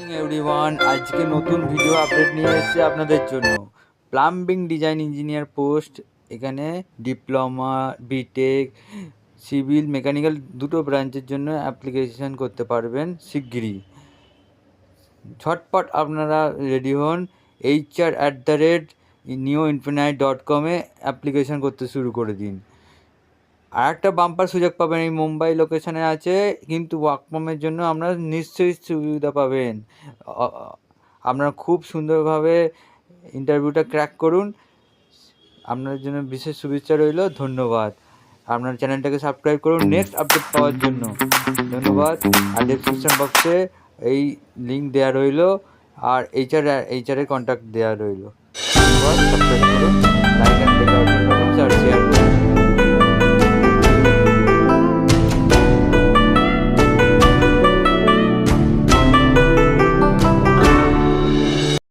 Morning everyone, আজকে নতুন video update নিয়ে এসেছি আপনাদের জন্য। প্লাম্বিং ডিজাইন ইঞ্জিনিয়ার পোস্ট, এখানে ডিপ্লোমা, বিটেক, সিভিল, মেকানিক্যাল দুটো ব্রাঞ্চের জন্য অ্যাপ্লিকেশন করতে পারবেন শিগগিরই। ঝটপট আপনারা রেডি হন, hr@neoinfinite.com-এ অ্যাপ্লিকেশন করতে শুরু করে দিন। আর একটা বাম্পার সুযোগ পাবেন, এই মুম্বাই লোকেশনে আছে, কিন্তু ওয়ার্ক ফ্রমের জন্য আপনারা নিশ্চয়ই সুবিধা পাবেন। আপনারা খুব সুন্দরভাবে ইন্টারভিউটা ক্র্যাক করুন। আপনার জন্য বিশেষ শুভেচ্ছা রইল। ধন্যবাদ। আপনার চ্যানেলটাকে সাবস্ক্রাইব করুন নেক্সট আপডেট পাওয়ার জন্য। ধন্যবাদ। আর ডেসক্রিপশন বক্সে এই লিঙ্ক দেওয়া রইল, আর এইচআরের কন্ট্যাক্ট দেওয়া রইল। ধন্যবাদ। সাবস্ক্রাইব করুন, লাইক